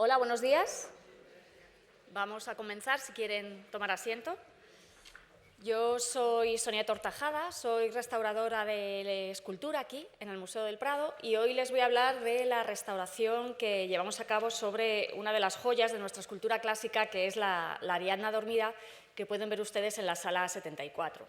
Hola, buenos días. Vamos a comenzar, si quieren tomar asiento. Yo soy Sonia Tortajada, soy restauradora de escultura aquí, en el Museo del Prado, y hoy les voy a hablar de la restauración que llevamos a cabo sobre una de las joyas de nuestra escultura clásica, que es la Ariadna dormida, que pueden ver ustedes en la sala 74.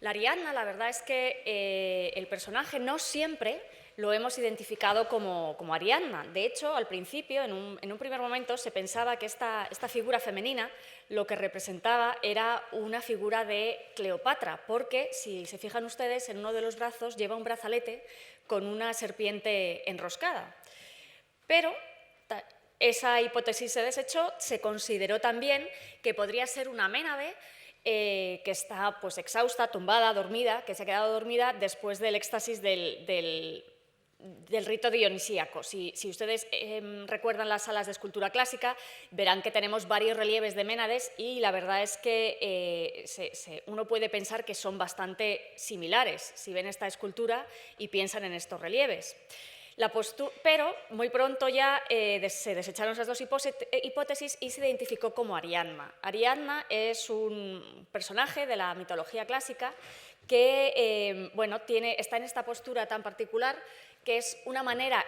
La Ariadna, la verdad es que el personaje no siempre lo hemos identificado como Ariadna. De hecho, al principio, en un primer momento, se pensaba que esta figura femenina lo que representaba era una figura de Cleopatra, porque, si se fijan ustedes, en uno de los brazos lleva un brazalete con una serpiente enroscada. Pero esa hipótesis se desechó, se consideró también que podría ser una Ménade que está pues, exhausta, tumbada, dormida, que se ha quedado dormida después del éxtasis del rito dionisíaco. Si ustedes recuerdan las salas de escultura clásica, verán que tenemos varios relieves de Ménades y la verdad es que uno puede pensar que son bastante similares si ven esta escultura y piensan en estos relieves. Pero muy pronto ya se desecharon esas dos hipótesis y se identificó como Ariadna. Ariadna es un personaje de la mitología clásica que está en esta postura tan particular, que es una manera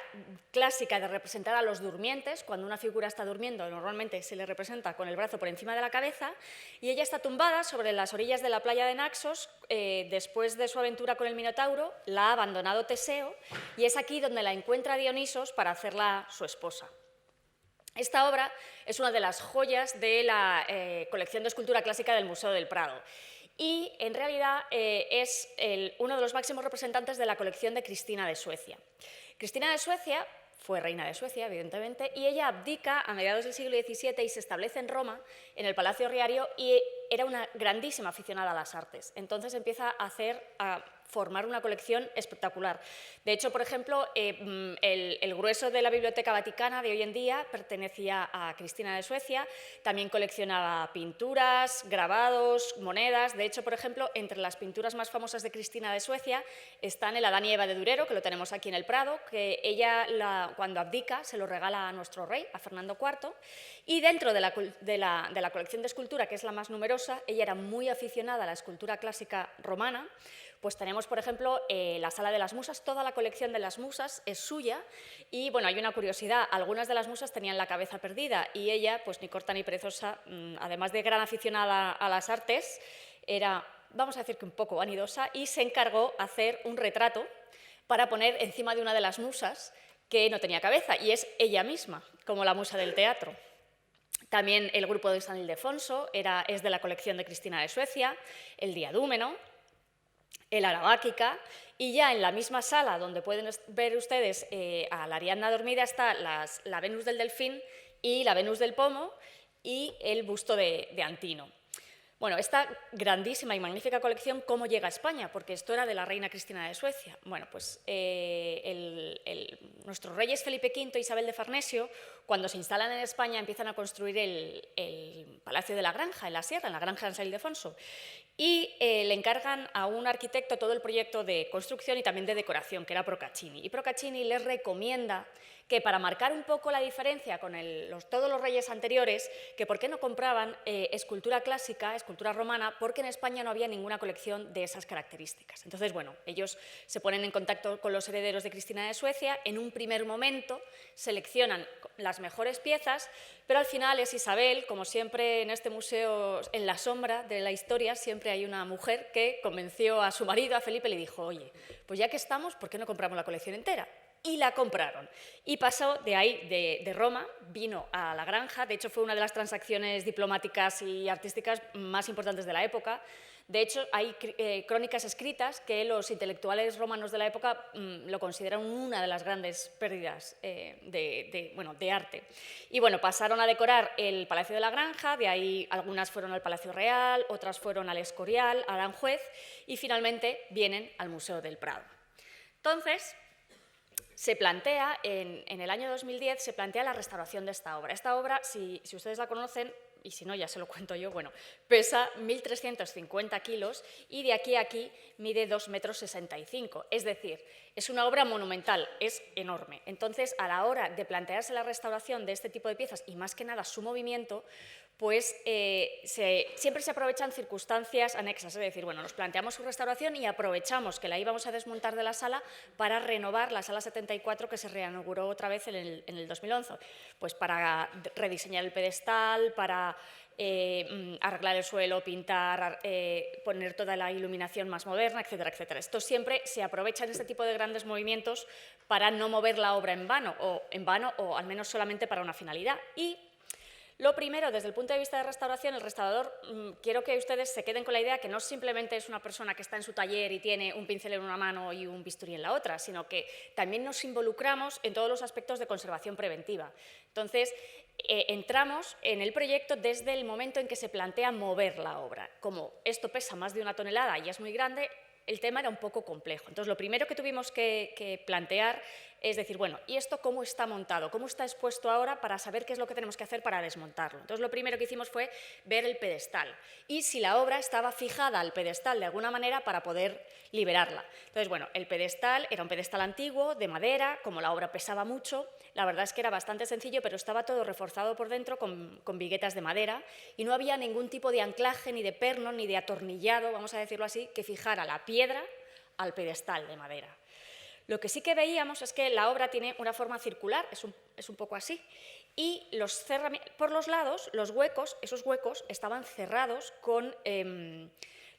clásica de representar a los durmientes. Cuando una figura está durmiendo, normalmente se le representa con el brazo por encima de la cabeza, y ella está tumbada sobre las orillas de la playa de Naxos. Después de su aventura con el Minotauro, la ha abandonado Teseo, y es aquí donde la encuentra Dionisos para hacerla su esposa. Esta obra es una de las joyas de la colección de escultura clásica del Museo del Prado. Y en realidad es uno de los máximos representantes de la colección de Cristina de Suecia. Cristina de Suecia fue reina de Suecia, evidentemente, y ella abdica a mediados del siglo XVII y se establece en Roma, en el Palacio Riario, y era una grandísima aficionada a las artes. Entonces empieza a formar una colección espectacular. De hecho, por ejemplo, el grueso de la Biblioteca Vaticana de hoy en día pertenecía a Cristina de Suecia. También coleccionaba pinturas, grabados, monedas. De hecho, por ejemplo, entre las pinturas más famosas de Cristina de Suecia están el Adán y Eva de Durero, que lo tenemos aquí en el Prado, que ella, cuando abdica, se lo regala a nuestro rey, a Fernando IV. Y dentro de la colección de escultura, que es la más numerosa, ella era muy aficionada a la escultura clásica romana. Pues tenemos, por ejemplo, la Sala de las Musas. Toda la colección de las musas es suya y, bueno, hay una curiosidad. Algunas de las musas tenían la cabeza perdida y ella, pues ni corta ni perezosa, además de gran aficionada a las artes, era, vamos a decir que un poco vanidosa, y se encargó hacer un retrato para poner encima de una de las musas que no tenía cabeza, y es ella misma, como la musa del teatro. También el grupo de San Ildefonso es de la colección de Cristina de Suecia, el Diadúmeno, el Arabáquica, y ya en la misma sala donde pueden ver ustedes a la Ariadna dormida está la Venus del Delfín y la Venus del Pomo y el busto de Antino. Bueno, esta grandísima y magnífica colección, ¿cómo llega a España? Porque esto era de la reina Cristina de Suecia. Bueno, pues nuestros reyes Felipe V e Isabel de Farnesio, cuando se instalan en España, empiezan a construir el Palacio de la Granja, en la Sierra, en la Granja de San Ildefonso, y le encargan a un arquitecto todo el proyecto de construcción y también de decoración, que era Procaccini. Y Procaccini les recomienda que, para marcar un poco la diferencia con todos los reyes anteriores, que por qué no compraban escultura clásica, escultura romana, porque en España no había ninguna colección de esas características. Entonces, bueno, ellos se ponen en contacto con los herederos de Cristina de Suecia. En un primer momento seleccionan las mejores piezas, pero al final es Isabel. Como siempre en este museo, en la sombra de la historia, siempre hay una mujer que convenció a su marido, a Felipe, y le dijo: oye, pues ya que estamos, ¿por qué no compramos la colección entera? Y la compraron. Y pasó de ahí, de Roma, vino a la Granja. De hecho, fue una de las transacciones diplomáticas y artísticas más importantes de la época. De hecho, hay crónicas escritas que los intelectuales romanos de la época lo consideran una de las grandes pérdidas de arte. Y bueno, pasaron a decorar el Palacio de la Granja. De ahí algunas fueron al Palacio Real, otras fueron al Escorial, a Aranjuez, y finalmente vienen al Museo del Prado. Entonces, se plantea, en el año 2010, se plantea la restauración de esta obra. Esta obra, si ustedes la conocen, y si no ya se lo cuento yo, bueno, pesa 1.350 kilos y de aquí a aquí mide 2,65 metros. Es decir, es una obra monumental, es enorme. Entonces, a la hora de plantearse la restauración de este tipo de piezas y más que nada su movimiento, pues siempre se aprovechan circunstancias anexas, es decir, bueno, nos planteamos su restauración y aprovechamos que la íbamos a desmontar de la sala para renovar la sala 74 que se reinauguró otra vez en el 2011, pues para rediseñar el pedestal, para arreglar el suelo, pintar, poner toda la iluminación más moderna, etcétera, etcétera. Esto siempre se aprovecha en este tipo de grandes movimientos para no mover la obra en vano o al menos solamente para una finalidad. Y lo primero, desde el punto de vista de restauración, el restaurador, quiero que ustedes se queden con la idea que no simplemente es una persona que está en su taller y tiene un pincel en una mano y un bisturí en la otra, sino que también nos involucramos en todos los aspectos de conservación preventiva. Entonces, entramos en el proyecto desde el momento en que se plantea mover la obra. Como esto pesa más de 1 tonelada y es muy grande, el tema era un poco complejo. Entonces, lo primero que tuvimos que plantear es decir, bueno, ¿y esto cómo está montado? ¿Cómo está expuesto ahora para saber qué es lo que tenemos que hacer para desmontarlo? Entonces, lo primero que hicimos fue ver el pedestal y si la obra estaba fijada al pedestal de alguna manera para poder liberarla. Entonces, bueno, el pedestal era un pedestal antiguo, de madera, como la obra pesaba mucho, la verdad es que era bastante sencillo, pero estaba todo reforzado por dentro con viguetas de madera y no había ningún tipo de anclaje, ni de perno, ni de atornillado, vamos a decirlo así, que fijara la piedra al pedestal de madera. Lo que sí que veíamos es que la obra tiene una forma circular, es un poco así, y por los lados, los huecos, esos huecos estaban cerrados con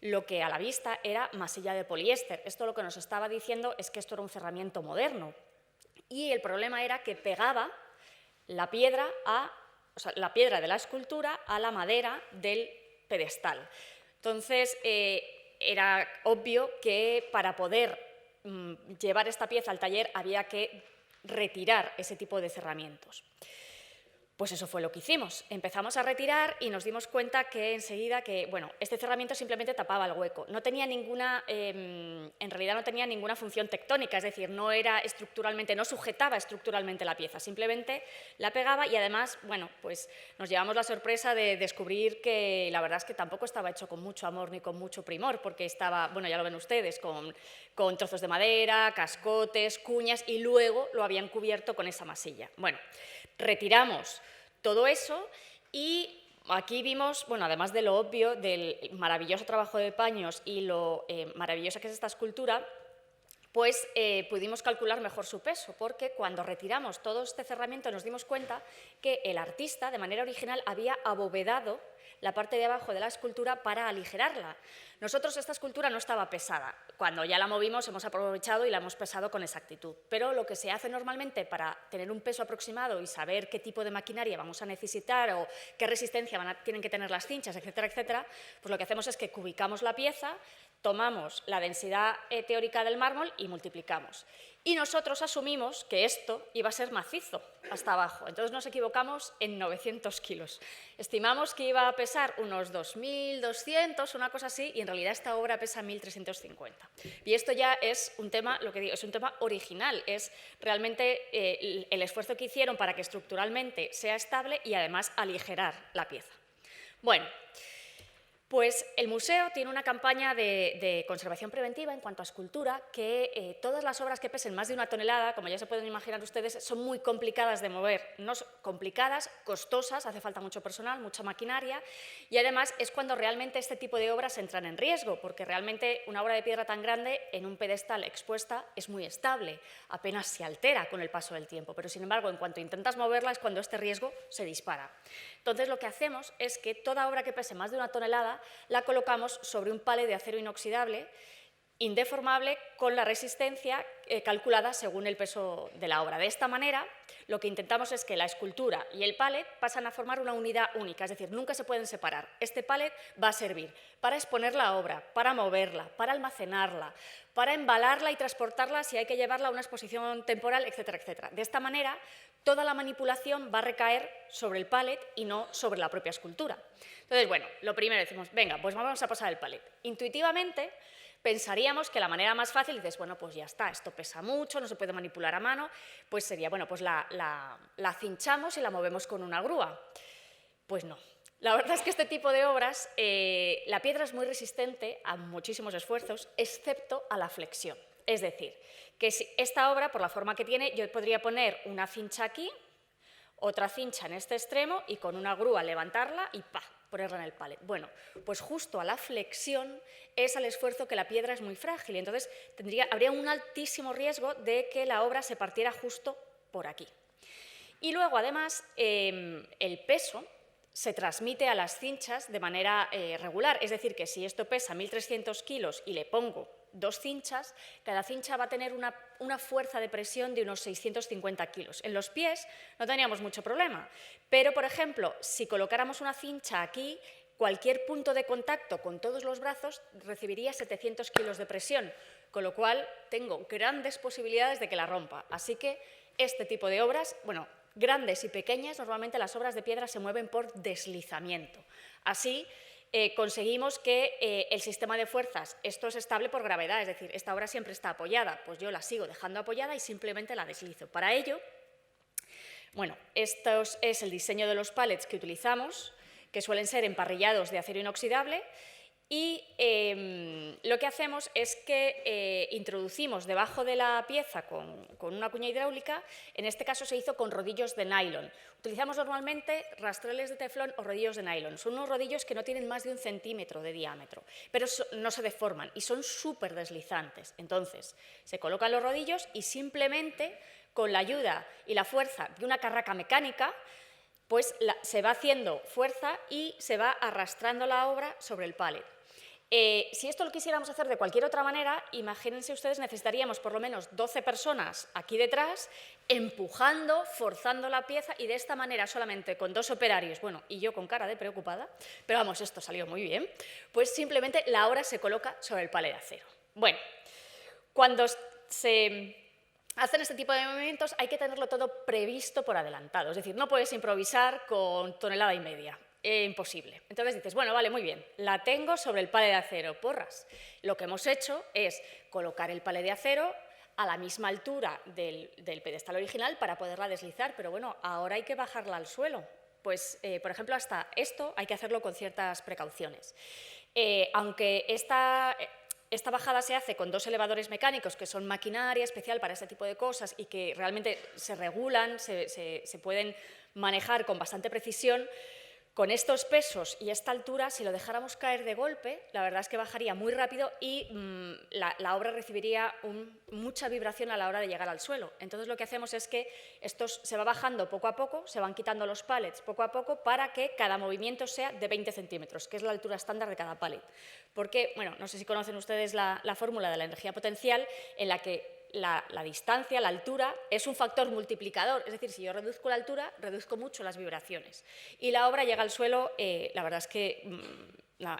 lo que a la vista era masilla de poliéster. Esto lo que nos estaba diciendo es que esto era un cerramiento moderno. Y el problema era que pegaba la piedra la piedra de la escultura a la madera del pedestal. Entonces, era obvio que para poder llevar esta pieza al taller había que retirar ese tipo de cerramientos. Pues eso fue lo que hicimos. Empezamos a retirar y nos dimos cuenta que enseguida bueno, este cerramiento simplemente tapaba el hueco. No tenía en realidad no tenía ninguna función tectónica, es decir, no sujetaba estructuralmente la pieza, simplemente la pegaba y además, bueno, pues nos llevamos la sorpresa de descubrir que la verdad es que tampoco estaba hecho con mucho amor ni con mucho primor, porque estaba, bueno, ya lo ven ustedes, con trozos de madera, cascotes, cuñas y luego lo habían cubierto con esa masilla. Bueno, retiramos todo eso y aquí vimos, bueno, además de lo obvio, del maravilloso trabajo de paños y lo maravillosa que es esta escultura, pues pudimos calcular mejor su peso, porque cuando retiramos todo este cerramiento nos dimos cuenta que el artista, de manera original, había abovedado la parte de abajo de la escultura para aligerarla. Nosotros esta escultura no estaba pesada. Cuando ya la movimos hemos aprovechado y la hemos pesado con exactitud. Pero lo que se hace normalmente para tener un peso aproximado y saber qué tipo de maquinaria vamos a necesitar o qué resistencia tienen que tener las cinchas, etcétera, etcétera, pues lo que hacemos es que cubicamos la pieza, tomamos la densidad teórica del mármol y multiplicamos. Y nosotros asumimos que esto iba a ser macizo hasta abajo. Entonces nos equivocamos en 900 kilos. Estimamos que iba a pesar unos 2.200, una cosa así, y en realidad esta obra pesa 1.350. Y esto ya es un tema, lo que digo, es un tema original. Es realmente el esfuerzo que hicieron para que estructuralmente sea estable y además aligerar la pieza. Bueno, pues el museo tiene una campaña de conservación preventiva en cuanto a escultura, que todas las obras que pesen más de 1 tonelada, como ya se pueden imaginar ustedes, son muy complicadas de mover, no son complicadas, costosas, hace falta mucho personal, mucha maquinaria, y además es cuando realmente este tipo de obras entran en riesgo, porque realmente una obra de piedra tan grande en un pedestal expuesta es muy estable, apenas se altera con el paso del tiempo, pero sin embargo, en cuanto intentas moverla es cuando este riesgo se dispara. Entonces, lo que hacemos es que toda obra que pese más de 1 tonelada la colocamos sobre un palet de acero inoxidable, indeformable, con la resistencia calculada según el peso de la obra. De esta manera, lo que intentamos es que la escultura y el palet pasan a formar una unidad única, es decir, nunca se pueden separar. Este palet va a servir para exponer la obra, para moverla, para almacenarla, para embalarla y transportarla si hay que llevarla a una exposición temporal, etcétera, etcétera. De esta manera, toda la manipulación va a recaer sobre el palet y no sobre la propia escultura. Entonces, bueno, lo primero decimos, venga, pues vamos a pasar el palet. Intuitivamente, pensaríamos que la manera más fácil, dices, bueno, pues ya está, esto pesa mucho, no se puede manipular a mano, pues sería, bueno, pues la cinchamos y la movemos con una grúa. Pues no. La verdad es que este tipo de obras, la piedra es muy resistente a muchísimos esfuerzos, excepto a la flexión. Es decir, que si esta obra, por la forma que tiene, yo podría poner una cincha aquí, otra cincha en este extremo y con una grúa levantarla y ¡pa!, ponerla en el palet. Bueno, pues justo a la flexión es al esfuerzo que la piedra es muy frágil y entonces habría un altísimo riesgo de que la obra se partiera justo por aquí. Y luego, además, el peso se transmite a las cinchas de manera regular, es decir, que si esto pesa 1.300 kilos y le pongo 2 cinchas, cada cincha va a tener una fuerza de presión de unos 650 kilos. En los pies no teníamos mucho problema, pero, por ejemplo, si colocáramos una cincha aquí, cualquier punto de contacto con todos los brazos recibiría 700 kilos de presión, con lo cual tengo grandes posibilidades de que la rompa. Así que este tipo de obras, bueno, grandes y pequeñas, normalmente las obras de piedra se mueven por deslizamiento. Así conseguimos que el sistema de fuerzas, esto es estable por gravedad, es decir, esta obra siempre está apoyada, pues yo la sigo dejando apoyada y simplemente la deslizo. Para ello, bueno, esto es el diseño de los pallets que utilizamos, que suelen ser emparrillados de acero inoxidable, y lo que hacemos es que introducimos debajo de la pieza con una cuña hidráulica, en este caso se hizo con rodillos de nylon. Utilizamos normalmente rastreles de teflón o rodillos de nylon. Son unos rodillos que no tienen más de 1 centímetro de diámetro, pero no se deforman y son súper deslizantes. Entonces, se colocan los rodillos y simplemente con la ayuda y la fuerza de una carraca mecánica, pues se va haciendo fuerza y se va arrastrando la obra sobre el pallet. Si esto lo quisiéramos hacer de cualquier otra manera, imagínense ustedes, necesitaríamos por lo menos 12 personas aquí detrás empujando, forzando la pieza y de esta manera solamente con 2 operarios, bueno, y yo con cara de preocupada, pero vamos, esto salió muy bien, pues simplemente la obra se coloca sobre el pallet de acero. Bueno, cuando se hacen este tipo de movimientos hay que tenerlo todo previsto por adelantado, es decir, no puedes improvisar con 1,5 toneladas. Imposible. Entonces dices, bueno, vale, muy bien, la tengo sobre el pallet de acero, porras. Lo que hemos hecho es colocar el pallet de acero a la misma altura del pedestal original para poderla deslizar, pero bueno, ahora hay que bajarla al suelo. Pues, por ejemplo, hasta esto hay que hacerlo con ciertas precauciones. Aunque esta bajada se hace con 2 elevadores mecánicos, que son maquinaria especial para este tipo de cosas y que realmente se regulan, se pueden manejar con bastante precisión, con estos pesos y esta altura, si lo dejáramos caer de golpe, la verdad es que bajaría muy rápido y la obra recibiría mucha vibración a la hora de llegar al suelo. Entonces lo que hacemos es que esto se va bajando poco a poco, se van quitando los pallets poco a poco para que cada movimiento sea de 20 centímetros, que es la altura estándar de cada pallet. Porque, bueno, no sé si conocen ustedes la fórmula de la energía potencial en la que la distancia, la altura, es un factor multiplicador. Es decir, si yo reduzco la altura, reduzco mucho las vibraciones. Y la obra llega al suelo, la verdad es que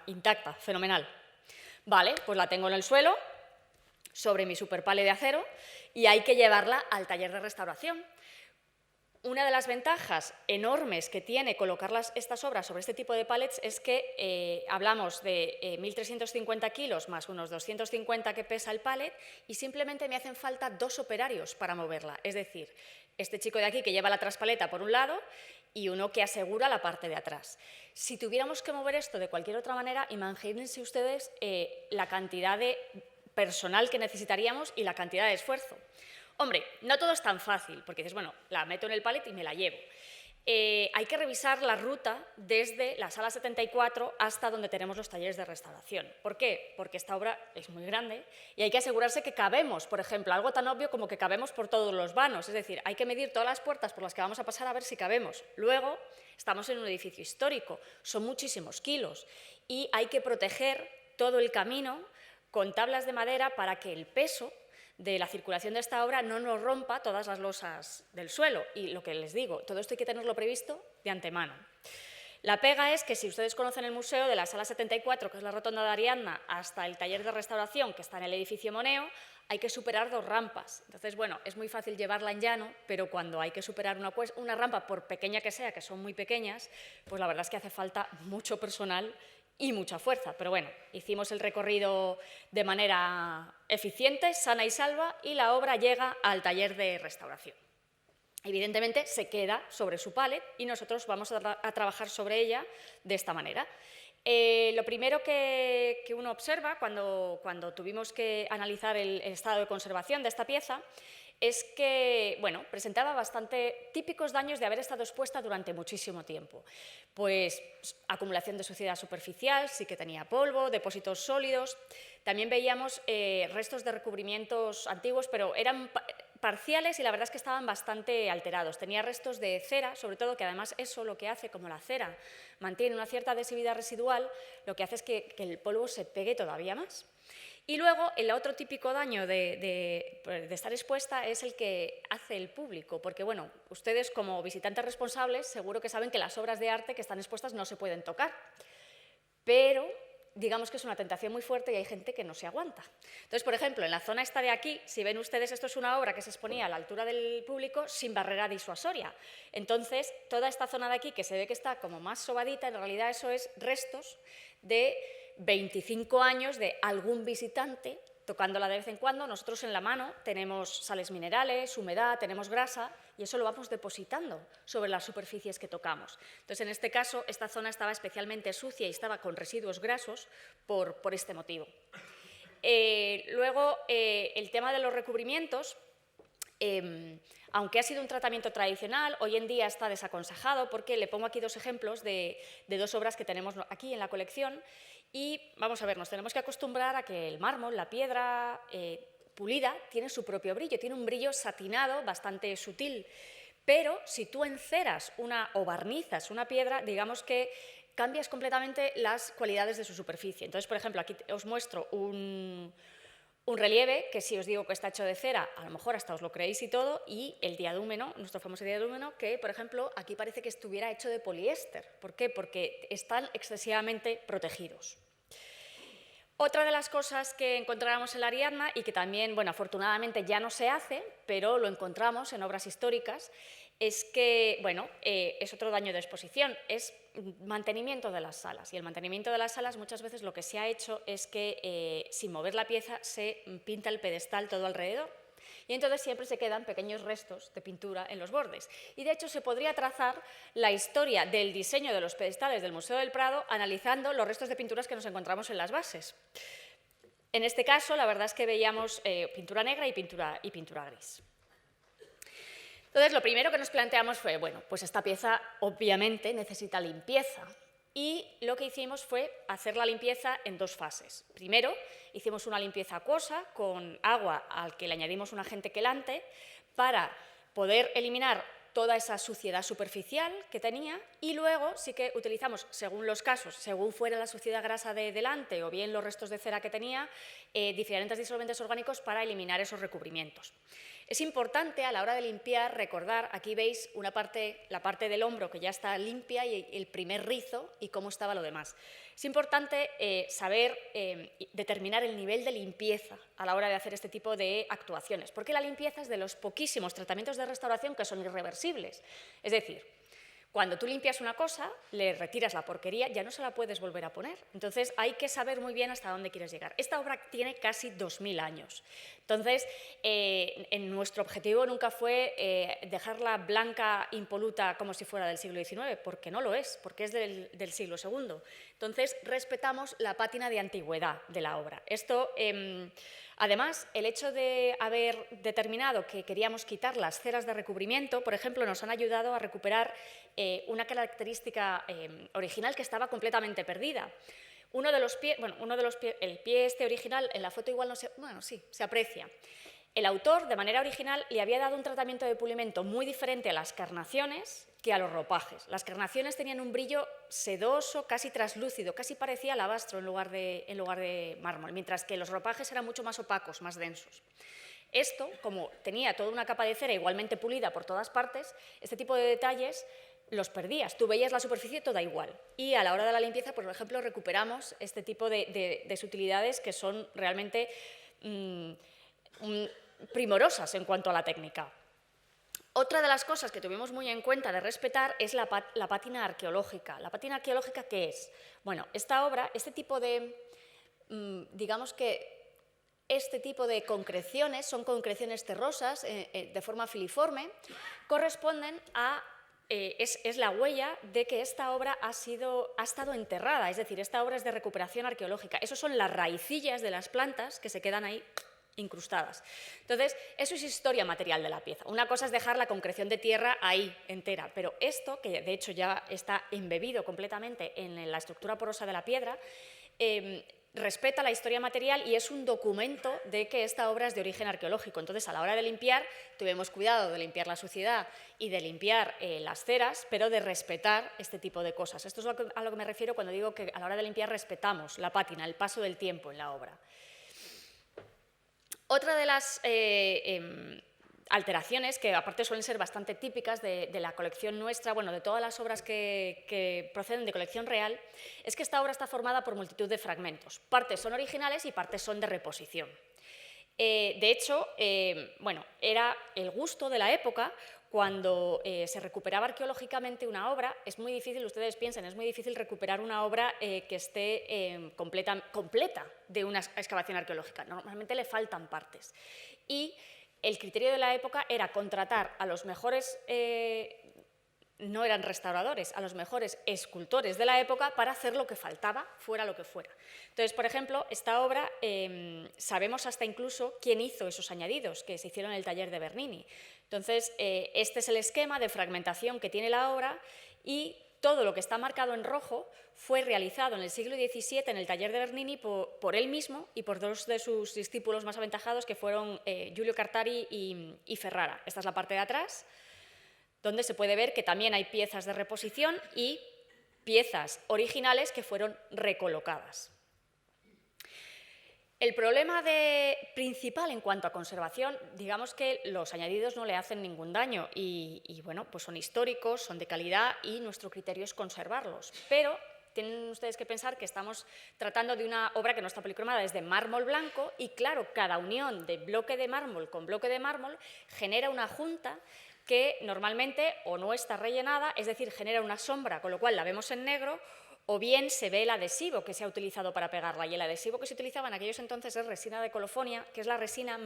intacta, fenomenal. Vale, pues la tengo en el suelo, sobre mi super pallet de acero, y hay que llevarla al taller de restauración. Una de las ventajas enormes que tiene colocar estas obras sobre este tipo de pallets es que hablamos de 1.350 kilos más unos 250 que pesa el pallet y simplemente me hacen falta 2 operarios para moverla. Es decir, este chico de aquí que lleva la traspaleta por un lado y uno que asegura la parte de atrás. Si tuviéramos que mover esto de cualquier otra manera, imagínense ustedes la cantidad de personal que necesitaríamos y la cantidad de esfuerzo. Hombre, no todo es tan fácil, porque dices, bueno, la meto en el pallet y me la llevo. Hay que revisar la ruta desde la sala 74 hasta donde tenemos los talleres de restauración. ¿Por qué? Porque esta obra es muy grande y hay que asegurarse que cabemos, por ejemplo, algo tan obvio como que cabemos por todos los vanos, es decir, hay que medir todas las puertas por las que vamos a pasar a ver si cabemos. Luego, estamos en un edificio histórico, son muchísimos kilos y hay que proteger todo el camino con tablas de madera para que el peso de la circulación de esta obra no nos rompa todas las losas del suelo. Y lo que les digo, todo esto hay que tenerlo previsto de antemano. La pega es que si ustedes conocen el museo, de la sala 74, que es la rotonda de Ariadna, hasta el taller de restauración, que está en el edificio Moneo, hay que superar 2 rampas. Entonces, bueno, es muy fácil llevarla en llano, pero cuando hay que superar una rampa, por pequeña que sea, que son muy pequeñas, pues la verdad es que hace falta mucho personal y mucha fuerza, pero bueno, hicimos el recorrido de manera eficiente, sana y salva, y la obra llega al taller de restauración. Evidentemente se queda sobre su pallet y nosotros vamos a trabajar sobre ella de esta manera. Lo primero que uno observa cuando tuvimos que analizar el estado de conservación de esta pieza es que, bueno, presentaba bastante típicos daños de haber estado expuesta durante muchísimo tiempo. Pues acumulación de suciedad superficial, sí que tenía polvo, depósitos sólidos. También veíamos restos de recubrimientos antiguos, pero eran parciales y la verdad es que estaban bastante alterados. Tenía restos de cera, sobre todo, que además eso lo que hace, como la cera mantiene una cierta adhesividad residual, lo que hace es que el polvo se pegue todavía más. Y luego, el otro típico daño de estar expuesta es el que hace el público, porque, bueno, ustedes como visitantes responsables seguro que saben que las obras de arte que están expuestas no se pueden tocar, pero digamos que es una tentación muy fuerte y hay gente que no se aguanta. Entonces, por ejemplo, en la zona esta de aquí, si ven ustedes, esto es una obra que se exponía a la altura del público sin barrera disuasoria. Entonces, toda esta zona de aquí, que se ve que está como más sobadita, en realidad eso es restos de 25 años de algún visitante tocándola de vez en cuando. Nosotros en la mano tenemos sales minerales, humedad, tenemos grasa y eso lo vamos depositando sobre las superficies que tocamos. Entonces, en este caso, esta zona estaba especialmente sucia y estaba con residuos grasos por este motivo. Luego, el tema de los recubrimientos, aunque ha sido un tratamiento tradicional, hoy en día está desaconsejado porque le pongo aquí dos ejemplos de dos obras que tenemos aquí en la colección y vamos a ver, nos tenemos que acostumbrar a que el mármol, la piedra pulida, tiene su propio brillo, tiene un brillo satinado bastante sutil, pero si tú enceras o barnizas una piedra, digamos que cambias completamente las cualidades de su superficie. Entonces, por ejemplo, aquí os muestro un relieve, que si os digo que está hecho de cera, a lo mejor hasta os lo creéis y todo, y el diadúmeno, nuestro famoso diadúmeno, que, por ejemplo, aquí parece que estuviera hecho de poliéster. ¿Por qué? Porque están excesivamente protegidos. Otra de las cosas que encontramos en la Ariadna, y que también, bueno, afortunadamente ya no se hace, pero lo encontramos en obras históricas, es que, bueno, es otro daño de exposición, es mantenimiento de las salas. Y el mantenimiento de las salas muchas veces lo que se ha hecho es que sin mover la pieza se pinta el pedestal todo alrededor. Y entonces siempre se quedan pequeños restos de pintura en los bordes. Y de hecho se podría trazar la historia del diseño de los pedestales del Museo del Prado analizando los restos de pinturas que nos encontramos en las bases. En este caso, la verdad es que veíamos pintura negra y pintura gris. Entonces, lo primero que nos planteamos fue, bueno, pues esta pieza obviamente necesita limpieza. Y lo que hicimos fue hacer la limpieza en dos fases. Primero, hicimos una limpieza acuosa con agua al que le añadimos un agente quelante para poder eliminar toda esa suciedad superficial que tenía y luego sí que utilizamos, según los casos, según fuera la suciedad grasa de delante o bien los restos de cera que tenía, diferentes disolventes orgánicos para eliminar esos recubrimientos. Es importante a la hora de limpiar recordar, aquí veis la parte del hombro que ya está limpia y el primer rizo y cómo estaba lo demás. Es importante saber determinar el nivel de limpieza a la hora de hacer este tipo de actuaciones, porque la limpieza es de los poquísimos tratamientos de restauración que son irreversibles. Es decir, cuando tú limpias una cosa, le retiras la porquería, ya no se la puedes volver a poner. Entonces, hay que saber muy bien hasta dónde quieres llegar. Esta obra tiene casi 2000 años. Entonces, nuestro objetivo nunca fue dejarla blanca, impoluta, como si fuera del siglo XIX, porque no lo es, porque es del siglo II. Entonces, respetamos la pátina de antigüedad de la obra. Esto, además, el hecho de haber determinado que queríamos quitar las ceras de recubrimiento, por ejemplo, nos han ayudado a recuperar una característica original que estaba completamente perdida. El pie este original, en la foto igual no se... Bueno, sí, se aprecia. El autor, de manera original, le había dado un tratamiento de pulimento muy diferente a las carnaciones que a los ropajes. Las carnaciones tenían un brillo sedoso, casi traslúcido, casi parecía alabastro en lugar de mármol, mientras que los ropajes eran mucho más opacos, más densos. Esto, como tenía toda una capa de cera igualmente pulida por todas partes, este tipo de detalles los perdías, tú veías la superficie toda igual. Y a la hora de la limpieza, por ejemplo, recuperamos este tipo de sutilidades que son realmente primorosas en cuanto a la técnica. Otra de las cosas que tuvimos muy en cuenta de respetar es la pátina arqueológica. ¿La pátina arqueológica qué es? Bueno, esta obra, este tipo de, digamos que, este tipo de concreciones, son concreciones terrosas de forma filiforme, corresponden a, es la huella de que esta obra ha estado enterrada, es decir, esta obra es de recuperación arqueológica. Esas son las raicillas de las plantas que se quedan ahí incrustadas. Entonces, eso es historia material de la pieza. Una cosa es dejar la concreción de tierra ahí entera, pero esto, que de hecho ya está embebido completamente en la estructura porosa de la piedra, respeta la historia material y es un documento de que esta obra es de origen arqueológico. Entonces, a la hora de limpiar, tuvimos cuidado de limpiar la suciedad y de limpiar las ceras, pero de respetar este tipo de cosas. Esto es a lo que me refiero cuando digo que a la hora de limpiar respetamos la pátina, el paso del tiempo en la obra. Otra de las alteraciones, que aparte suelen ser bastante típicas de la colección nuestra, bueno, de todas las obras que proceden de colección real, es que esta obra está formada por multitud de fragmentos. Partes son originales y partes son de reposición. De hecho, bueno, era el gusto de la época. Cuando se recuperaba arqueológicamente una obra, es muy difícil, ustedes piensen, es muy difícil recuperar una obra que esté completa de una excavación arqueológica. Normalmente le faltan partes. Y el criterio de la época era contratar a los mejores, no eran restauradores, a los mejores escultores de la época para hacer lo que faltaba, fuera lo que fuera. Entonces, por ejemplo, esta obra, sabemos hasta incluso quién hizo esos añadidos que se hicieron en el taller de Bernini. Entonces, este es el esquema de fragmentación que tiene la obra y todo lo que está marcado en rojo fue realizado en el siglo XVII en el taller de Bernini por él mismo y por dos de sus discípulos más aventajados, que fueron Giulio Cartari y Ferrara. Esta es la parte de atrás, donde se puede ver que también hay piezas de reposición y piezas originales que fueron recolocadas. El problema principal en cuanto a conservación, digamos que los añadidos no le hacen ningún daño y bueno, pues son históricos, son de calidad y nuestro criterio es conservarlos. Pero tienen ustedes que pensar que estamos tratando de una obra que no está policromada, es de mármol blanco y claro, cada unión de bloque de mármol con bloque de mármol genera una junta que normalmente o no está rellenada, es decir, genera una sombra, con lo cual la vemos en negro, o bien se ve el adhesivo que se ha utilizado para pegarla. Y el adhesivo que se utilizaba en aquellos entonces es resina de colofonia, que es la resina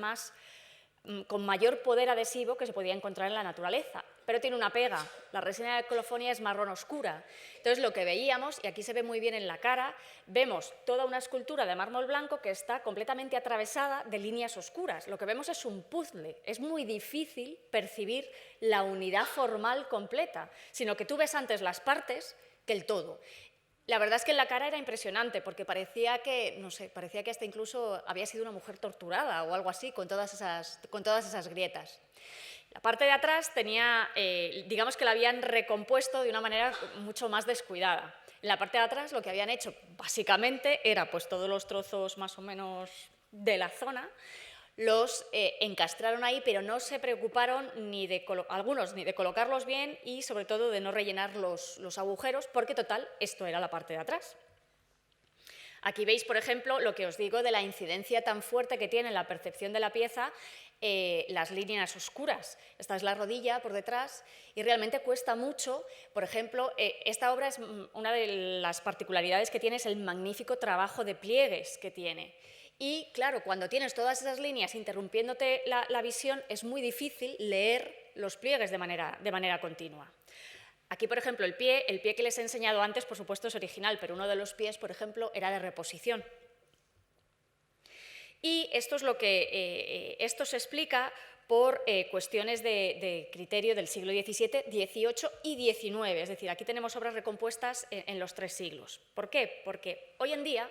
con mayor poder adhesivo que se podía encontrar en la naturaleza. Pero tiene una pega, la resina de colofonia es marrón oscura. Entonces lo que veíamos, y aquí se ve muy bien en la cara, vemos toda una escultura de mármol blanco que está completamente atravesada de líneas oscuras. Lo que vemos es un puzzle, es muy difícil percibir la unidad formal completa, sino que tú ves antes las partes que el todo. La verdad es que en la cara era impresionante, porque parecía que, no sé, parecía que hasta incluso había sido una mujer torturada o algo así, con todas esas grietas. La parte de atrás tenía, digamos que la habían recompuesto de una manera mucho más descuidada. En la parte de atrás lo que habían hecho básicamente era pues todos los trozos más o menos de la zona, los encastraron ahí, pero no se preocuparon algunos ni de colocarlos bien y sobre todo de no rellenar los agujeros, porque total, esto era la parte de atrás. Aquí veis, por ejemplo, lo que os digo de la incidencia tan fuerte que tiene en la percepción de la pieza las líneas oscuras. Esta es la rodilla por detrás y realmente cuesta mucho. Por ejemplo, esta obra es una de las particularidades que tiene, es el magnífico trabajo de pliegues que tiene. Y claro, cuando tienes todas esas líneas interrumpiéndote la visión, es muy difícil leer los pliegues de manera continua. Aquí, por ejemplo, el pie que les he enseñado antes, por supuesto, es original, pero uno de los pies, por ejemplo, era de reposición. Y esto es esto se explica por cuestiones de criterio del siglo XVII, XVIII y XIX. Es decir, aquí tenemos obras recompuestas en los tres siglos. ¿Por qué? Porque hoy en día,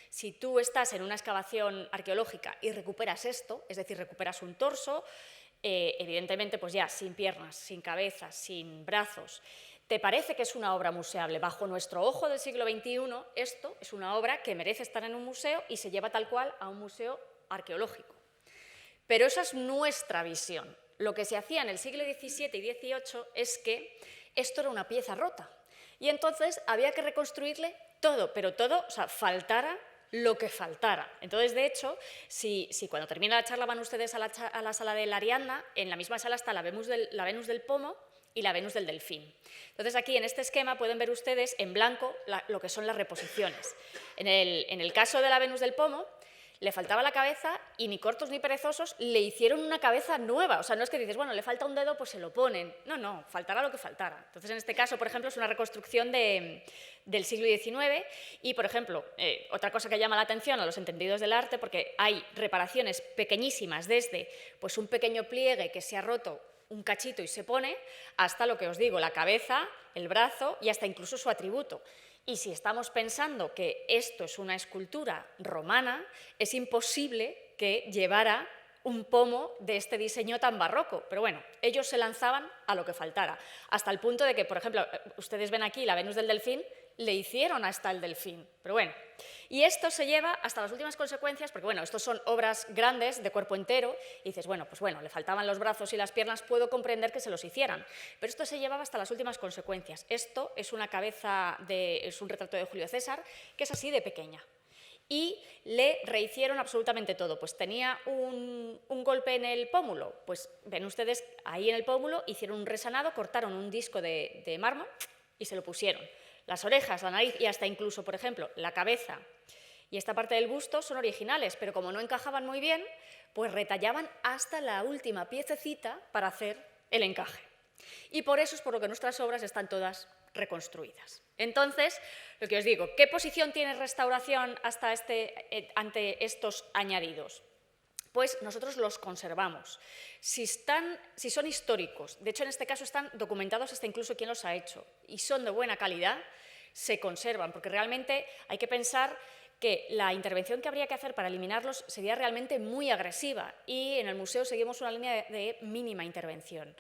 si tú estás en una excavación arqueológica y recuperas esto, es decir, recuperas un torso, evidentemente pues ya sin piernas, sin cabeza, sin brazos, te parece que es una obra museable. Bajo nuestro ojo del siglo XXI, esto es una obra que merece estar en un museo y se lleva tal cual a un museo arqueológico. Pero esa es nuestra visión. Lo que se hacía en el siglo XVII y XVIII es que esto era una pieza rota y entonces había que reconstruirle todo, pero todo, o sea, faltara lo que faltara. Entonces, de hecho, si cuando termina la charla van ustedes a la sala de la Ariadna, en la misma sala está la Venus del Pomo y la Venus del Delfín. Entonces, aquí en este esquema pueden ver ustedes en blanco lo que son las reposiciones. En el caso de la Venus del Pomo, le faltaba la cabeza y ni cortos ni perezosos le hicieron una cabeza nueva. O sea, no es que dices, bueno, le falta un dedo, pues se lo ponen. No, no, faltará lo que faltara. Entonces, en este caso, por ejemplo, es una reconstrucción del siglo XIX y, por ejemplo, otra cosa que llama la atención a los entendidos del arte, porque hay reparaciones pequeñísimas desde pues, un pequeño pliegue que se ha roto un cachito y se pone, hasta lo que os digo, la cabeza, el brazo y hasta incluso su atributo. Y si estamos pensando que esto es una escultura romana, es imposible que llevara un pomo de este diseño tan barroco. Pero bueno, ellos se lanzaban a lo que faltara, hasta el punto de que, por ejemplo, ustedes ven aquí la Venus del Delfín, le hicieron hasta el delfín. Pero bueno, y esto se lleva hasta las últimas consecuencias, porque bueno, estos son obras grandes de cuerpo entero, y dices, bueno, pues bueno, le faltaban los brazos y las piernas, puedo comprender que se los hicieran, pero esto se llevaba hasta las últimas consecuencias. Esto es una cabeza, es un retrato de Julio César, que es así de pequeña. Y le rehicieron absolutamente todo. Pues tenía un golpe en el pómulo, pues ven ustedes, ahí en el pómulo hicieron un resanado, cortaron un disco de mármol y se lo pusieron. Las orejas, la nariz y hasta incluso, por ejemplo, la cabeza y esta parte del busto son originales, pero como no encajaban muy bien, pues retallaban hasta la última piececita para hacer el encaje. Y por eso es por lo que nuestras obras están todas reconstruidas. Entonces, lo que os digo, ¿qué posición tiene restauración hasta ante estos añadidos? Pues nosotros los conservamos. Si son históricos, de hecho en este caso están documentados hasta incluso quién los ha hecho, y son de buena calidad, se conservan, porque realmente hay que pensar que la intervención que habría que hacer para eliminarlos sería realmente muy agresiva, y en el museo seguimos una línea de mínima intervención.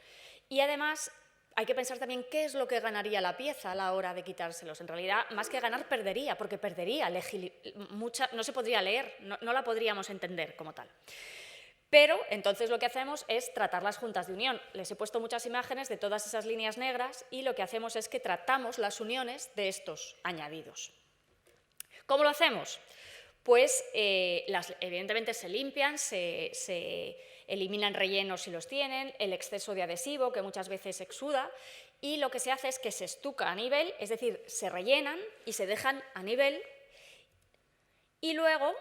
Y además hay que pensar también qué es lo que ganaría la pieza a la hora de quitárselos. En realidad, más que ganar, perdería, porque perdería, no se podría leer, no la podríamos entender como tal. Pero entonces lo que hacemos es tratar las juntas de unión. Les he puesto muchas imágenes de todas esas líneas negras y lo que hacemos es que tratamos las uniones de estos añadidos. ¿Cómo lo hacemos? Pues evidentemente se limpian, se eliminan rellenos si los tienen, el exceso de adhesivo que muchas veces exuda, y lo que se hace es que se estuca a nivel, es decir, se rellenan y se dejan a nivel, y luego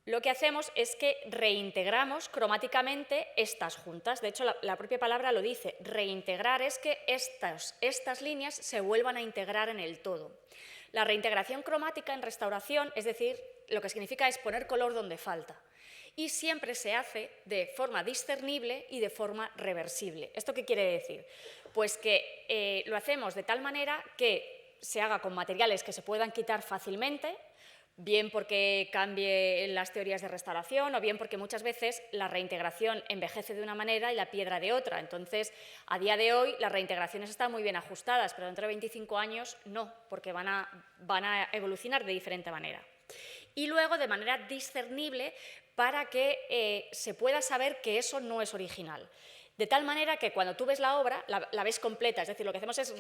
lo que hacemos es que reintegramos cromáticamente estas juntas. De hecho, la propia palabra lo dice, reintegrar es que estas líneas se vuelvan a integrar en el todo. La reintegración cromática en restauración, es decir, lo que significa es poner color donde falta. Y siempre se hace de forma discernible y de forma reversible. ¿Esto qué quiere decir? Pues que lo hacemos de tal manera que se haga con materiales que se puedan quitar fácilmente, bien porque cambie las teorías de restauración o bien porque muchas veces la reintegración envejece de una manera y la piedra de otra. Entonces, a día de hoy las reintegraciones están muy bien ajustadas, pero dentro de 25 años no, porque van a evolucionar de diferente manera. Y luego, de manera discernible, para que se pueda saber que eso no es original. De tal manera que cuando tú ves la obra, la ves completa, es decir, lo que hacemos es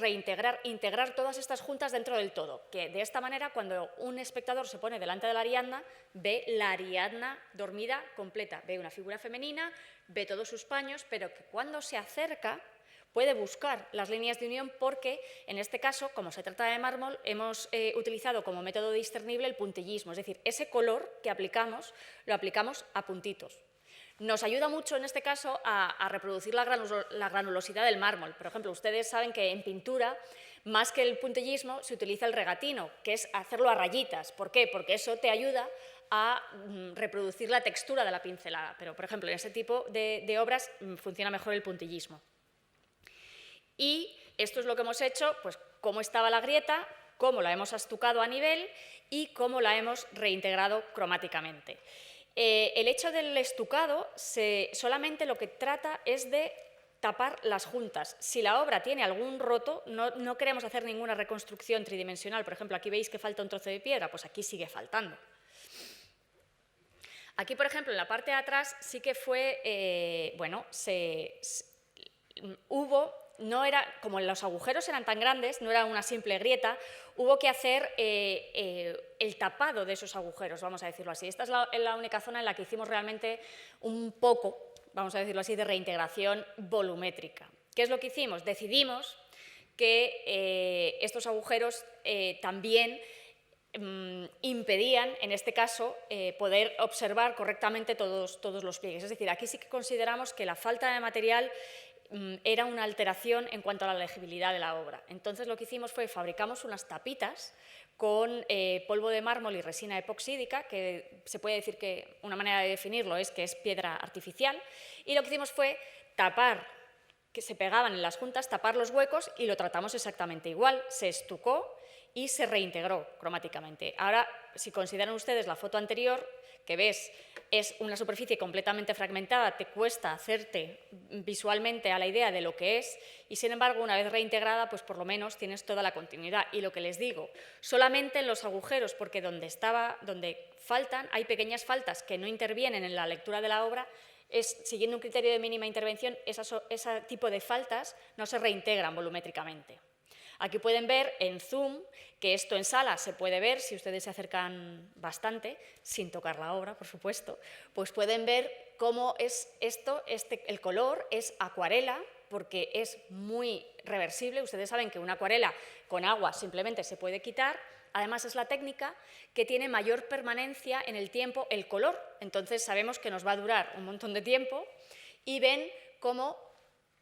integrar todas estas juntas dentro del todo, que de esta manera cuando un espectador se pone delante de la Ariadna, ve la Ariadna dormida completa, ve una figura femenina, ve todos sus paños, pero que cuando se acerca puede buscar las líneas de unión porque, en este caso, como se trata de mármol, hemos utilizado como método discernible el puntillismo, es decir, ese color que aplicamos, lo aplicamos a puntitos. Nos ayuda mucho en este caso a reproducir la granulosidad del mármol. Por ejemplo, ustedes saben que en pintura, más que el puntillismo, se utiliza el regatino, que es hacerlo a rayitas. ¿Por qué? Porque eso te ayuda a reproducir la textura de la pincelada. Pero, por ejemplo, en ese tipo de obras funciona mejor el puntillismo. Y esto es lo que hemos hecho, pues cómo estaba la grieta, cómo la hemos estucado a nivel y cómo la hemos reintegrado cromáticamente. El hecho del estucado solamente lo que trata es de tapar las juntas. Si la obra tiene algún roto, no queremos hacer ninguna reconstrucción tridimensional. Por ejemplo, aquí veis que falta un trozo de piedra, pues aquí sigue faltando. Aquí, por ejemplo, en la parte de atrás sí que fue, como los agujeros eran tan grandes, no era una simple grieta, hubo que hacer el tapado de esos agujeros, vamos a decirlo así. Esta es la única zona en la que hicimos realmente un poco, vamos a decirlo así, de reintegración volumétrica. ¿Qué es lo que hicimos? Decidimos que estos agujeros también impedían, en este caso, poder observar correctamente todos los pliegues. Es decir, aquí sí que consideramos que la falta de material era una alteración en cuanto a la legibilidad de la obra. Entonces, lo que hicimos fue fabricamos unas tapitas con polvo de mármol y resina epoxídica, que se puede decir que una manera de definirlo es que es piedra artificial, y lo que hicimos fue tapar, que se pegaban en las juntas, tapar los huecos y lo tratamos exactamente igual, se estucó y se reintegró cromáticamente. Ahora, si consideran ustedes la foto anterior, que ves es una superficie completamente fragmentada, te cuesta hacerte visualmente a la idea de lo que es, y sin embargo, una vez reintegrada, pues por lo menos tienes toda la continuidad. Y lo que les digo, solamente en los agujeros, porque donde faltan, hay pequeñas faltas que no intervienen en la lectura de la obra, siguiendo un criterio de mínima intervención, ese tipo de faltas no se reintegran volumétricamente. Aquí pueden ver en zoom, que esto en sala se puede ver, si ustedes se acercan bastante, sin tocar la obra, por supuesto, pues pueden ver cómo es esto, el color es acuarela, porque es muy reversible. Ustedes saben que una acuarela con agua simplemente se puede quitar. Además, es la técnica que tiene mayor permanencia en el tiempo el color. Entonces, sabemos que nos va a durar un montón de tiempo y ven cómo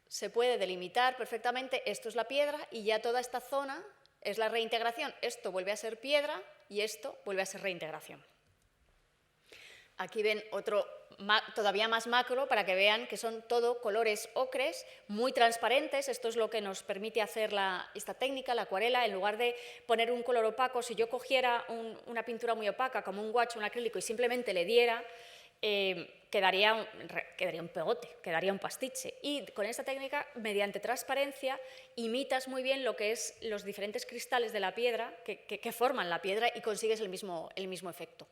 se puede delimitar perfectamente. Esto es la piedra y ya toda esta zona es la reintegración. Esto vuelve a ser piedra y esto vuelve a ser reintegración. Aquí ven otro todavía más macro para que vean que son todo colores ocres muy transparentes. Esto es lo que nos permite hacer esta técnica, la acuarela. En lugar de poner un color opaco, si yo cogiera una pintura muy opaca como un gouache, un acrílico y simplemente le diera, quedaría un pegote, quedaría un pastiche. Y con esta técnica, mediante transparencia, imitas muy bien lo que es los diferentes cristales de la piedra que forman la piedra y consigues el mismo efecto.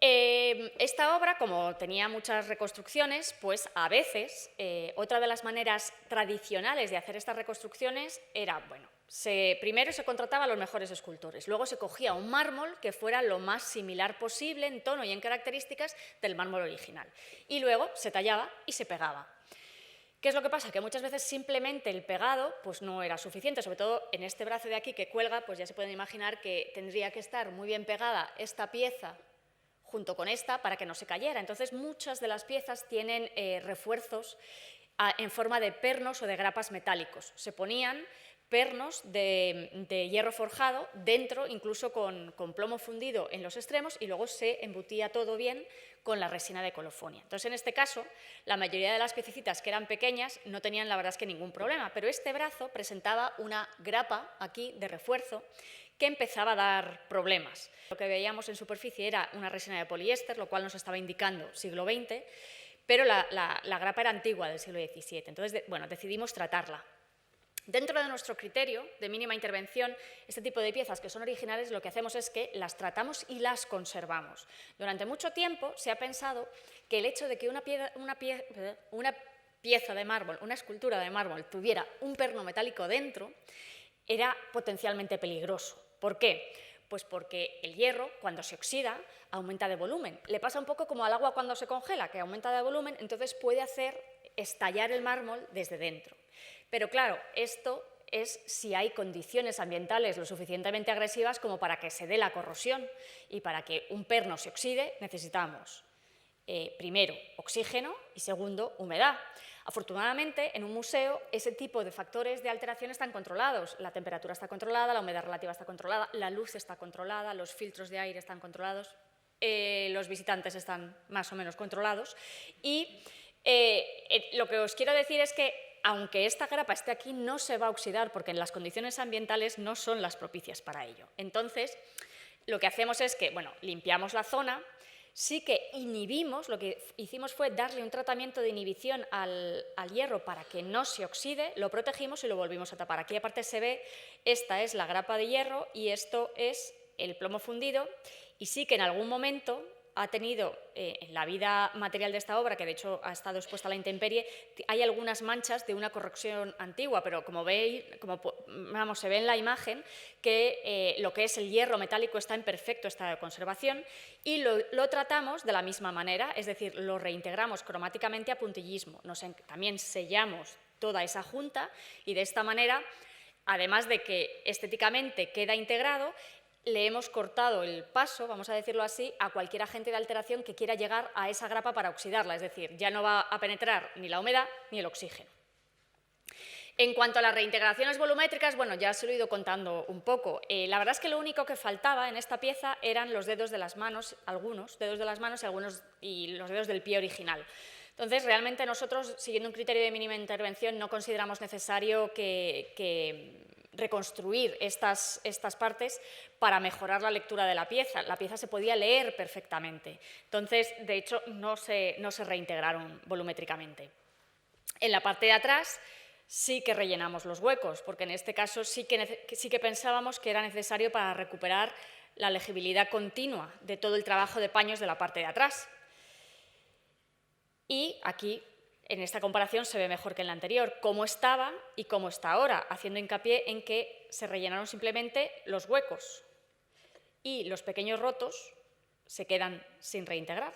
Esta obra, como tenía muchas reconstrucciones, pues a veces otra de las maneras tradicionales de hacer estas reconstrucciones era, bueno, primero se contrataba a los mejores escultores, luego se cogía un mármol que fuera lo más similar posible en tono y en características del mármol original, y luego se tallaba y se pegaba. ¿Qué es lo que pasa? Que muchas veces simplemente el pegado pues no era suficiente, sobre todo en este brazo de aquí que cuelga, pues ya se pueden imaginar que tendría que estar muy bien pegada esta pieza junto con esta para que no se cayera. Entonces, muchas de las piezas tienen refuerzos en forma de pernos o de grapas metálicos. Se ponían pernos de hierro forjado dentro, incluso con plomo fundido en los extremos, y luego se embutía todo bien con la resina de colofonia. Entonces, en este caso, la mayoría de las piececitas que eran pequeñas no tenían, la verdad es que, ningún problema, pero este brazo presentaba una grapa aquí de refuerzo que empezaba a dar problemas. Lo que veíamos en superficie era una resina de poliéster, lo cual nos estaba indicando siglo XX, pero la grapa era antigua, del siglo XVII. Entonces, bueno, decidimos tratarla. Dentro de nuestro criterio de mínima intervención, este tipo de piezas que son originales, lo que hacemos es que las tratamos y las conservamos. Durante mucho tiempo se ha pensado que el hecho de que una pieza de mármol, una escultura de mármol, tuviera un perno metálico dentro, era potencialmente peligroso. ¿Por qué? Pues porque el hierro, cuando se oxida, aumenta de volumen. Le pasa un poco como al agua cuando se congela, que aumenta de volumen, entonces puede hacer estallar el mármol desde dentro. Pero claro, esto es si hay condiciones ambientales lo suficientemente agresivas como para que se dé la corrosión, y para que un perno se oxide necesitamos primero oxígeno y segundo humedad. Afortunadamente, en un museo ese tipo de factores de alteración están controlados. La temperatura está controlada, la humedad relativa está controlada, la luz está controlada, los filtros de aire están controlados, los visitantes están más o menos controlados. Y lo que os quiero decir es que, aunque esta grapa esté aquí, no se va a oxidar, porque las condiciones ambientales no son las propicias para ello. Entonces, lo que hacemos es que, bueno, limpiamos la zona. Sí que inhibimos, lo que hicimos fue darle un tratamiento de inhibición al hierro para que no se oxide, lo protegimos y lo volvimos a tapar. Aquí aparte se ve, esta es la grapa de hierro y esto es el plomo fundido, y sí que en algún momento ha tenido, en la vida material de esta obra, que de hecho ha estado expuesta a la intemperie, hay algunas manchas de una corrosión antigua, pero como veis, se ve en la imagen que lo que es el hierro metálico está en perfecto estado de conservación, y lo tratamos de la misma manera, es decir, lo reintegramos cromáticamente a puntillismo. También sellamos toda esa junta y de esta manera, además de que estéticamente queda integrado, le hemos cortado el paso, vamos a decirlo así, a cualquier agente de alteración que quiera llegar a esa grapa para oxidarla, es decir, ya no va a penetrar ni la humedad ni el oxígeno. En cuanto a las reintegraciones volumétricas, bueno, ya se lo he ido contando un poco. La verdad es que lo único que faltaba en esta pieza eran los dedos de las manos, algunos dedos de las manos y los dedos del pie original. Entonces, realmente nosotros, siguiendo un criterio de mínima intervención, no consideramos necesario que reconstruir estas partes para mejorar la lectura de la pieza. La pieza se podía leer perfectamente. Entonces, de hecho, no se reintegraron volumétricamente. En la parte de atrás sí que rellenamos los huecos, porque en este caso sí que pensábamos que era necesario para recuperar la legibilidad continua de todo el trabajo de paños de la parte de atrás. Y aquí, en esta comparación, se ve mejor que en la anterior, cómo estaba y cómo está ahora, haciendo hincapié en que se rellenaron simplemente los huecos y los pequeños rotos se quedan sin reintegrar.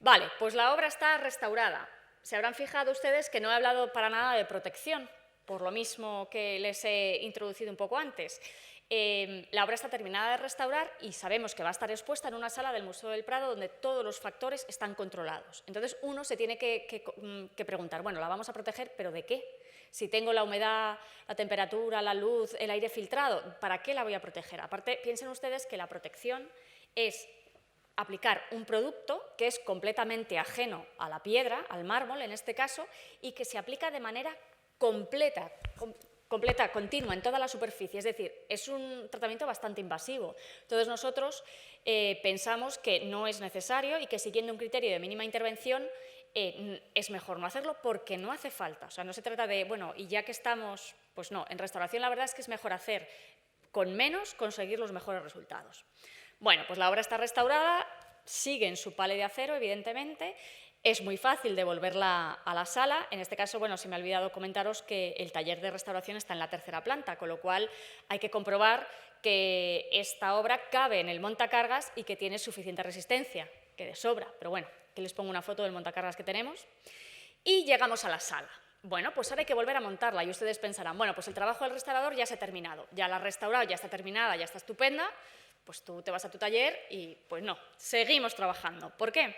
Vale, pues la obra está restaurada. Se habrán fijado ustedes que no he hablado para nada de protección, por lo mismo que les he introducido un poco antes. La obra está terminada de restaurar y sabemos que va a estar expuesta en una sala del Museo del Prado donde todos los factores están controlados. Entonces uno se tiene que preguntar, bueno, la vamos a proteger, ¿pero de qué? Si tengo la humedad, la temperatura, la luz, el aire filtrado, ¿para qué la voy a proteger? Aparte, piensen ustedes que la protección es aplicar un producto que es completamente ajeno a la piedra, al mármol en este caso, y que se aplica de manera completa, continua, en toda la superficie. Es decir, es un tratamiento bastante invasivo. Entonces nosotros pensamos que no es necesario y que siguiendo un criterio de mínima intervención es mejor no hacerlo porque no hace falta. O sea, no se trata de, bueno, y ya que estamos, pues no, en restauración la verdad es que es mejor hacer con menos, conseguir los mejores resultados. Bueno, pues la obra está restaurada, sigue en su pale de acero, evidentemente. Es muy fácil devolverla a la sala. En este caso, bueno, se me ha olvidado comentaros que el taller de restauración está en la tercera planta, con lo cual hay que comprobar que esta obra cabe en el montacargas y que tiene suficiente resistencia, que de sobra. Pero bueno, aquí les pongo una foto del montacargas que tenemos. Y llegamos a la sala. Bueno, pues ahora hay que volver a montarla y ustedes pensarán, bueno, pues el trabajo del restaurador ya se ha terminado, ya la ha restaurado, ya está terminada, ya está estupenda, pues tú te vas a tu taller y pues no, seguimos trabajando. ¿Por qué?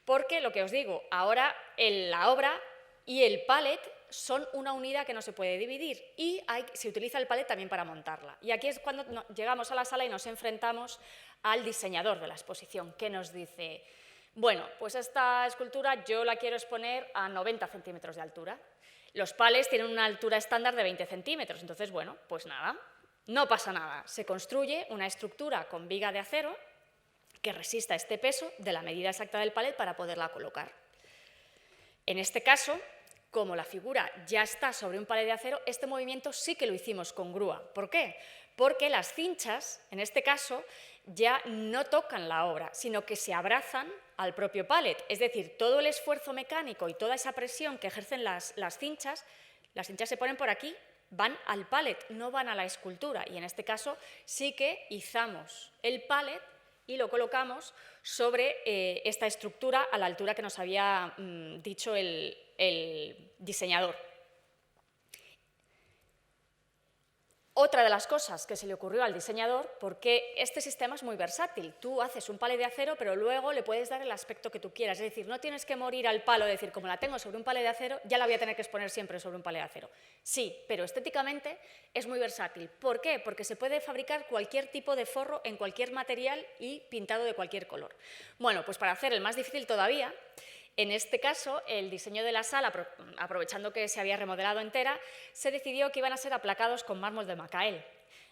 Porque, lo que os digo, ahora la obra y el palet son una unidad que no se puede dividir y se utiliza el palet también para montarla. Y aquí es cuando llegamos a la sala y nos enfrentamos al diseñador de la exposición, que nos dice, bueno, pues esta escultura yo la quiero exponer a 90 centímetros de altura. Los palets tienen una altura estándar de 20 centímetros, entonces, bueno, pues nada, no pasa nada. Se construye una estructura con viga de acero que resista este peso de la medida exacta del palet para poderla colocar. En este caso, como la figura ya está sobre un palet de acero, este movimiento sí que lo hicimos con grúa. ¿Por qué? Porque las cinchas, en este caso, ya no tocan la obra, sino que se abrazan al propio palet. Es decir, todo el esfuerzo mecánico y toda esa presión que ejercen las cinchas se ponen por aquí, van al palet, no van a la escultura. Y en este caso sí que izamos el palet y lo colocamos sobre esta estructura a la altura que nos había dicho el diseñador. Otra de las cosas que se le ocurrió al diseñador, porque este sistema es muy versátil, tú haces un palet de acero, pero luego le puedes dar el aspecto que tú quieras, es decir, no tienes que morir al palo, decir, como la tengo sobre un palet de acero, ya la voy a tener que exponer siempre sobre un palet de acero. Sí, pero estéticamente es muy versátil. ¿Por qué? Porque se puede fabricar cualquier tipo de forro en cualquier material y pintado de cualquier color. Bueno, pues para hacer el más difícil todavía, en este caso, el diseño de la sala, aprovechando que se había remodelado entera, se decidió que iban a ser aplacados con mármol de Macael.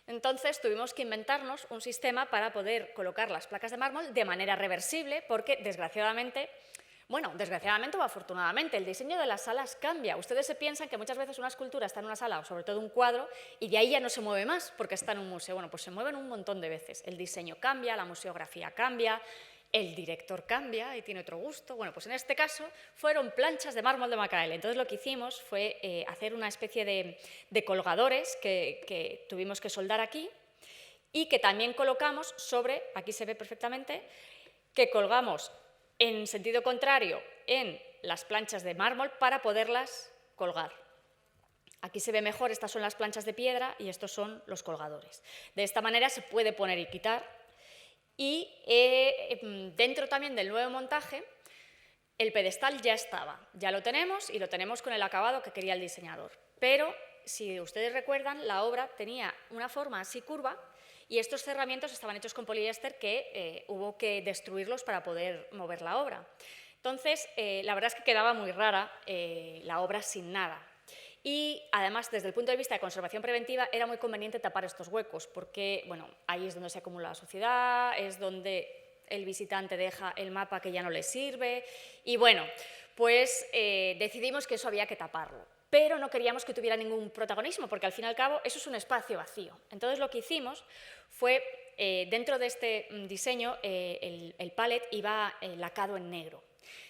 Entonces tuvimos que inventarnos un sistema para poder colocar las placas de mármol de manera reversible, porque desgraciadamente o afortunadamente, el diseño de las salas cambia. Ustedes se piensan que muchas veces una escultura está en una sala, o sobre todo un cuadro, y de ahí ya no se mueve más porque está en un museo. Bueno, pues se mueven un montón de veces. El diseño cambia, la museografía cambia, el director cambia y tiene otro gusto. Bueno, pues en este caso fueron planchas de mármol de Macael. Entonces lo que hicimos fue hacer una especie de colgadores que tuvimos que soldar aquí y que también colocamos sobre, aquí se ve perfectamente, que colgamos en sentido contrario en las planchas de mármol para poderlas colgar. Aquí se ve mejor, estas son las planchas de piedra y estos son los colgadores. De esta manera se puede poner y quitar. Y dentro también del nuevo montaje, el pedestal ya estaba, ya lo tenemos y lo tenemos con el acabado que quería el diseñador. Pero, si ustedes recuerdan, la obra tenía una forma así curva y estos cerramientos estaban hechos con poliéster que hubo que destruirlos para poder mover la obra. Entonces, la verdad es que quedaba muy rara la obra sin nada. Y, además, desde el punto de vista de conservación preventiva, era muy conveniente tapar estos huecos, porque bueno, ahí es donde se acumula la suciedad, es donde el visitante deja el mapa que ya no le sirve, y bueno, pues decidimos que eso había que taparlo. Pero no queríamos que tuviera ningún protagonismo, porque al fin y al cabo eso es un espacio vacío. Entonces lo que hicimos fue, dentro de este diseño, el pallet iba lacado en negro.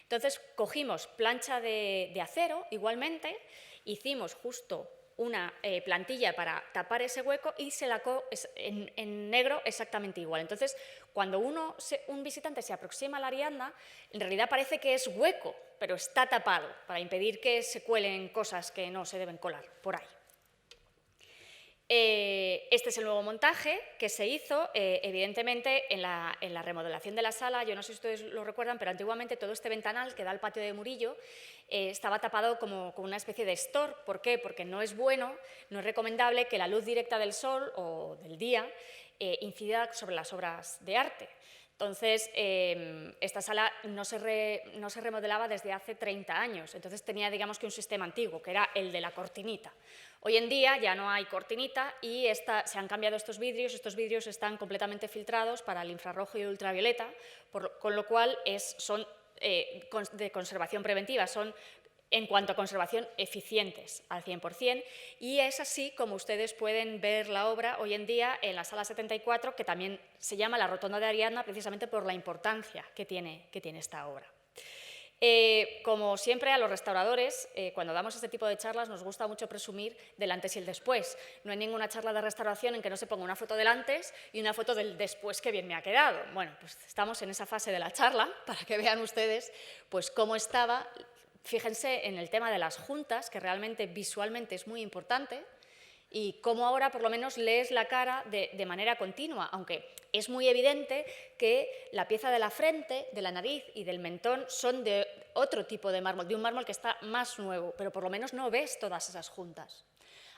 Entonces cogimos plancha de acero, igualmente, hicimos justo una plantilla para tapar ese hueco y se lacó en negro exactamente igual. Entonces, cuando un visitante se aproxima a la Ariadna, en realidad parece que es hueco, pero está tapado para impedir que se cuelen cosas que no se deben colar por ahí. Este es el nuevo montaje que se hizo, evidentemente, en la remodelación de la sala. Yo no sé si ustedes lo recuerdan, pero antiguamente todo este ventanal que da al patio de Murillo estaba tapado como una especie de store. ¿Por qué? Porque no es bueno, no es recomendable que la luz directa del sol o del día incida sobre las obras de arte. Entonces, esta sala no se remodelaba desde hace 30 años, entonces tenía, digamos, que un sistema antiguo, que era el de la cortinita. Hoy en día ya no hay cortinita y se han cambiado estos vidrios están completamente filtrados para el infrarrojo y el ultravioleta, con lo cual son de conservación preventiva, son en cuanto a conservación eficientes al 100%, y es así como ustedes pueden ver la obra hoy en día en la sala 74, que también se llama la Rotonda de Ariadna precisamente por la importancia que tiene esta obra. Como siempre, a los restauradores, cuando damos este tipo de charlas, nos gusta mucho presumir del antes y el después. No hay ninguna charla de restauración en que no se ponga una foto del antes y una foto del después, que bien me ha quedado. Bueno, pues estamos en esa fase de la charla para que vean ustedes pues cómo estaba. Fíjense en el tema de las juntas, que realmente visualmente es muy importante, y cómo ahora por lo menos lees la cara de manera continua, aunque es muy evidente que la pieza de la frente, de la nariz y del mentón son de otro tipo de mármol, de un mármol que está más nuevo, pero por lo menos no ves todas esas juntas.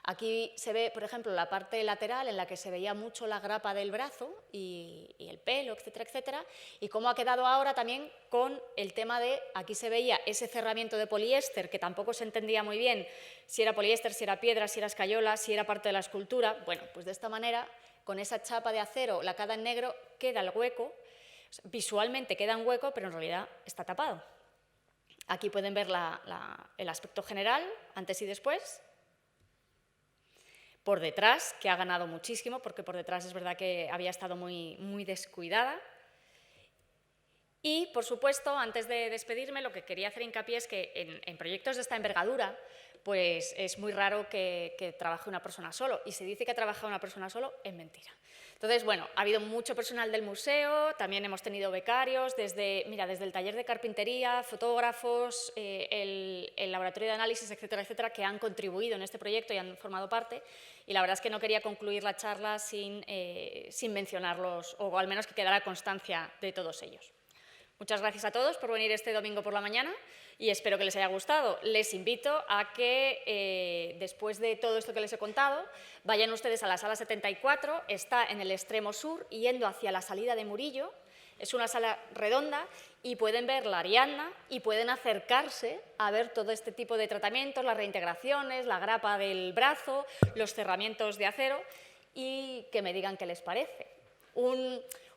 Aquí se ve, por ejemplo, la parte lateral en la que se veía mucho la grapa del brazo y el pelo, etcétera, etcétera, y cómo ha quedado ahora también con el tema de, aquí se veía ese cerramiento de poliéster que tampoco se entendía muy bien si era poliéster, si era piedra, si era escayola, si era parte de la escultura. Bueno, pues de esta manera, con esa chapa de acero lacada en negro, queda el hueco, visualmente queda un hueco, pero en realidad está tapado. Aquí pueden ver el aspecto general, antes y después. Por detrás, que ha ganado muchísimo, porque por detrás es verdad que había estado muy, muy descuidada. Y, por supuesto, antes de despedirme, lo que quería hacer hincapié es que en proyectos de esta envergadura, pues es muy raro que trabaje una persona solo. Y se dice que ha trabajado una persona solo, es mentira. Entonces, bueno, ha habido mucho personal del museo, también hemos tenido becarios, desde el taller de carpintería, fotógrafos, el laboratorio de análisis, etcétera, etcétera, que han contribuido en este proyecto y han formado parte. Y la verdad es que no quería concluir la charla sin mencionarlos, o al menos que quedara constancia de todos ellos. Muchas gracias a todos por venir este domingo por la mañana y espero que les haya gustado. Les invito a que, después de todo esto que les he contado, vayan ustedes a la sala 74, está en el extremo sur, yendo hacia la salida de Murillo. Es una sala redonda y pueden ver la Ariadna y pueden acercarse a ver todo este tipo de tratamientos, las reintegraciones, la grapa del brazo, los cerramientos de acero, y que me digan qué les parece.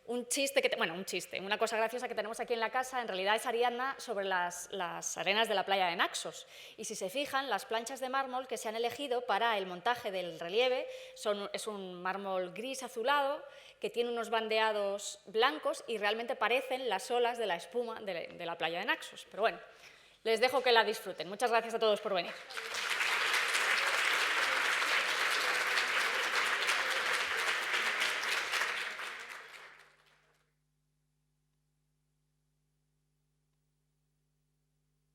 Una cosa graciosa que tenemos aquí en la casa, en realidad es Ariadna sobre las arenas de la playa de Naxos. Y si se fijan, las planchas de mármol que se han elegido para el montaje del relieve es un mármol gris azulado que tiene unos bandeados blancos y realmente parecen las olas de la espuma de la playa de Naxos. Pero bueno, les dejo que la disfruten. Muchas gracias a todos por venir.